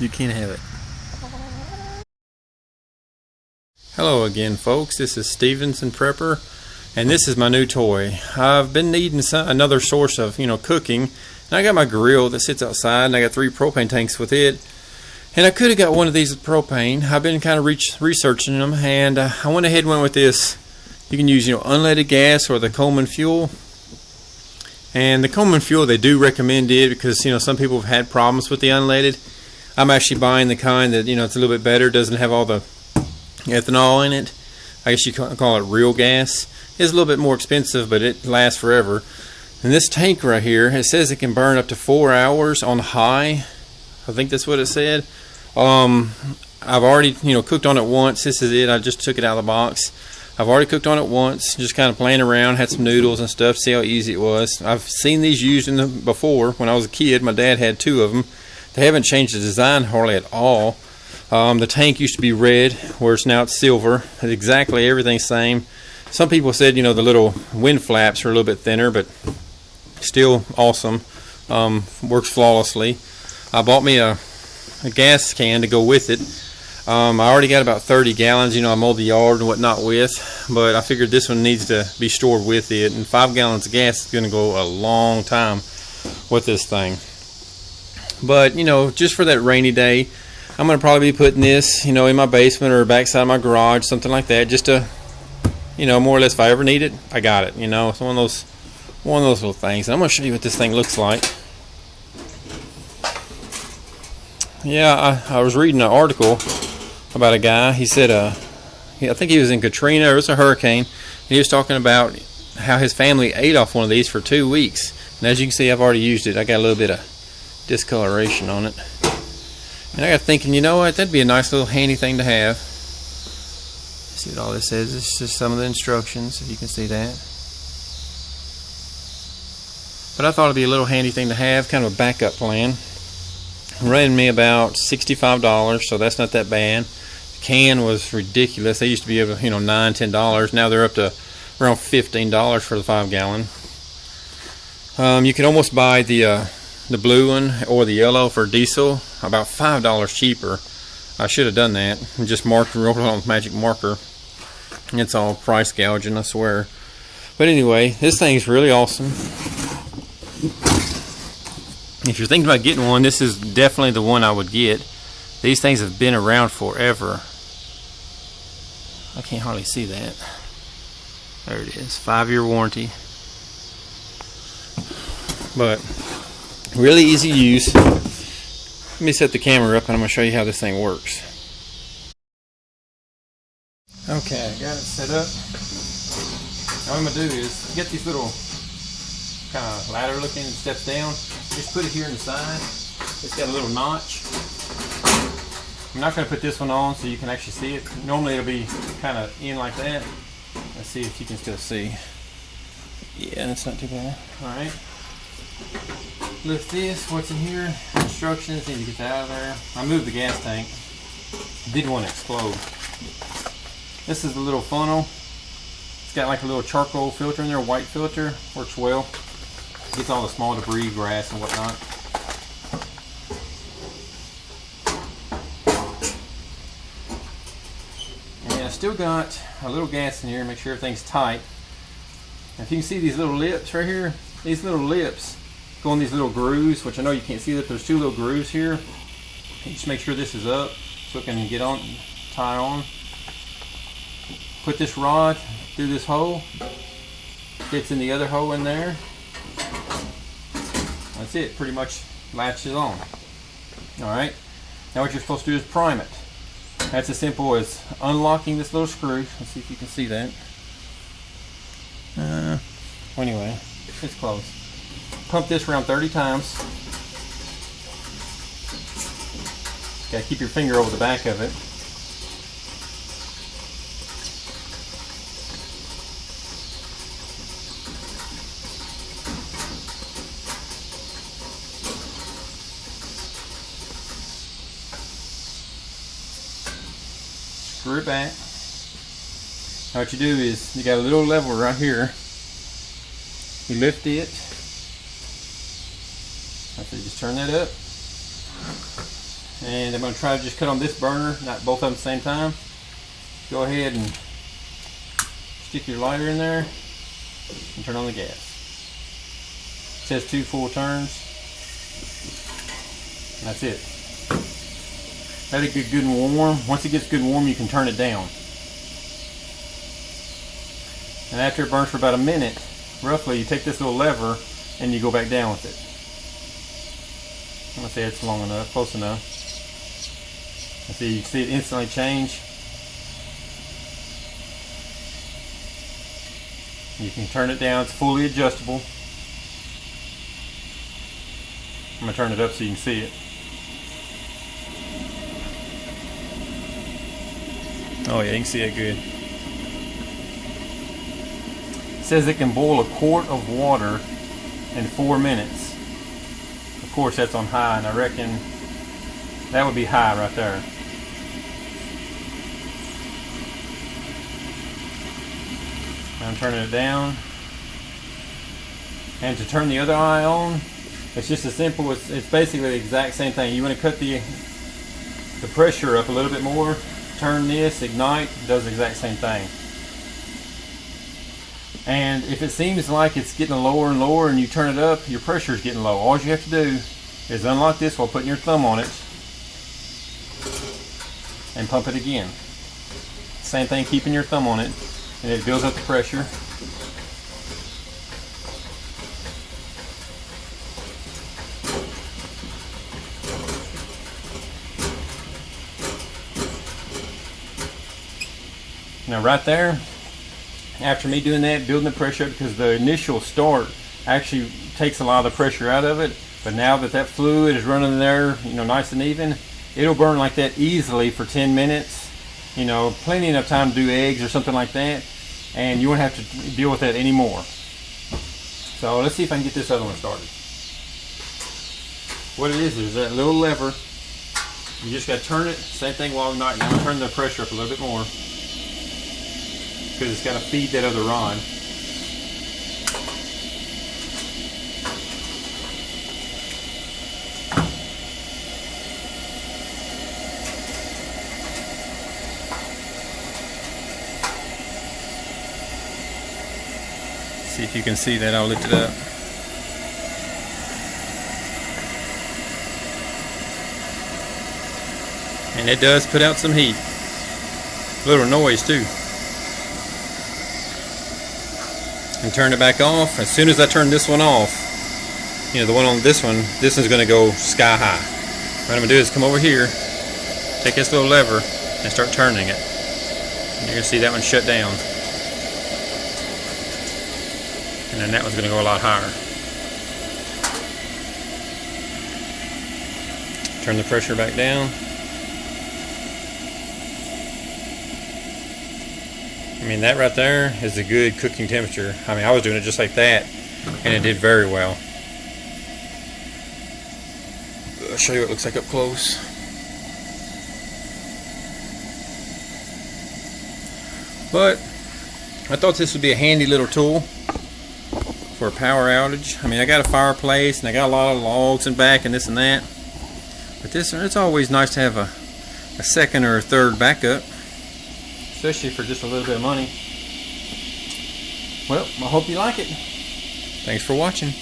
You can't have it. Hello again, folks. This is StephensonPrepper, and this is my new toy. I've been needing another source of, cooking, and I got my grill that sits outside, and I got 3 propane tanks with it. And I could have got one of these with propane. I've been kind of researching them, and I went ahead and went with this. You can use, unleaded gas or the Coleman fuel. And the Coleman fuel, they do recommend it because, some people have had problems with the unleaded. I'm actually buying the kind that, it's a little bit better, doesn't have all the ethanol in it. I guess you call it real gas. It's a little bit more expensive, but it lasts forever. And this tank right here, it says it can burn up to 4 hours on high. I think that's what it said. I've already, cooked on it once. This is it. I just took it out of the box. I've already cooked on it once, just kind of playing around, had some noodles and stuff, see how easy it was. I've seen these used before. When I was a kid, my dad had 2 of them. They haven't changed the design hardly at all. The tank used to be red, whereas now it's silver. Exactly everything's same. Some people said, the little wind flaps are a little bit thinner, but still awesome. Works flawlessly. I bought me a gas can to go with it. I already got about 30 gallons, I mowed the yard and whatnot with, but I figured this one needs to be stored with it, and 5 gallons of gas is going to go a long time with this thing. But, just for that rainy day, I'm going to probably be putting this, in my basement or backside of my garage, something like that, just to, more or less if I ever need it, I got it, It's one of those little things. And I'm going to show you what this thing looks like. Yeah, I was reading an article about a guy. He said, I think he was in Katrina, or it was a hurricane, and he was talking about how his family ate off one of these for 2 weeks. And as you can see, I've already used it. I got a little bit of discoloration on it. And I got thinking, you know what, that'd be a nice little handy thing to have. See what all this says? It's just some of the instructions, if you can see that. But I thought it'd be a little handy thing to have, kind of a backup plan. Ran me about $65, so that's not that bad. The can was ridiculous. They used to be able to, $9, $10. Now they're up to around $15 for the 5 gallon. You can almost buy the blue one or the yellow for diesel, about $5 cheaper. I should have done that and just wrote it on with magic marker. It's all price gouging, I swear. But anyway, this thing's really awesome. If you're thinking about getting one, this is definitely the one I would get. These things have been around forever. I can't hardly see that. There it is, 5-year warranty. But really easy to use. Let me set the camera up and I'm going to show you how this thing works. Okay, I got it set up. Now what I'm going to do is get these little kind of ladder looking steps down. Just put it here in the side. It's got a little notch. I'm not going to put this one on so you can actually see it. Normally it'll be kind of in like that. Let's see if you can still see. Yeah, that's not too bad. Alright. Lift this, what's in here? Instructions, need to get that out of there. I moved the gas tank. Didn't want to explode. This is the little funnel. It's got like a little charcoal filter in there, white filter. Works well. Gets all the small debris, grass and whatnot. And I still got a little gas in here, make sure everything's tight. Now if you can see these little lips right here, these little lips go in these little grooves, which I know you can't see that there's 2 little grooves here. You just make sure this is up so it can get on, tie on. Put this rod through this hole, fits in the other hole in there. That's it, pretty much latches on. Alright, now what you're supposed to do is prime it. That's as simple as unlocking this little screw. Let's see if you can see that. Anyway, it's close. Pump this around 30 times. Gotta keep your finger over the back of it. Screw it back. Now what you do is, you got a little lever right here. You lift it. So you just turn that up. And I'm going to try to just cut on this burner, not both of them at the same time. Go ahead and stick your lighter in there and turn on the gas. It says 2 full turns. And that's it. Let it get good and warm. Once it gets good and warm, you can turn it down. And after it burns for about a minute, roughly, you take this little lever and you go back down with it. I'm going to say it's long enough, close enough. And see, you can see it instantly change. You can turn it down, it's fully adjustable. I'm going to turn it up so you can see it. Oh yeah, you can see it good. It says it can boil a quart of water in 4 minutes. Of course that's on high, and I reckon that would be high right there. I'm turning it down. And to turn the other eye on, it's just as simple. It's basically the exact same thing. You want to cut the pressure up a little bit more. Turn this, ignite, does the exact same thing. And if it seems like it's getting lower and lower and you turn it up, your pressure is getting low. All you have to do is unlock this while putting your thumb on it and pump it again. Same thing, keeping your thumb on it, and it builds up the pressure. Now right there, after me doing that, building the pressure up, because the initial start actually takes a lot of the pressure out of it, but now that that fluid is running there, you know, nice and even, it'll burn like that easily for 10 minutes. You know, plenty enough time to do eggs or something like that, and you won't have to deal with that anymore. So let's see if I can get this other one started. What it is that little lever. You just got to turn it, same thing while igniting. I'm going to turn the pressure up a little bit more, because it's got to feed that other rod. See if you can see that. I'll lift it up. And it does put out some heat. A little noise too. And turn it back off. As soon as I turn this one off, you know, the one on this is going to go sky high. What I'm going to do is come over here, take this little lever, and start turning it. And you're going to see that one shut down. And then that one's going to go a lot higher. Turn the pressure back down. I mean, that right there is a good cooking temperature. I mean, I was doing it just like that, and it did very well. I'll show you what it looks like up close. But I thought this would be a handy little tool for a power outage. I mean, I got a fireplace, and I got a lot of logs in back and this and that. But this, it's always nice to have a second or a third backup, especially for just a little bit of money. Well, I hope you like it. Thanks for watching.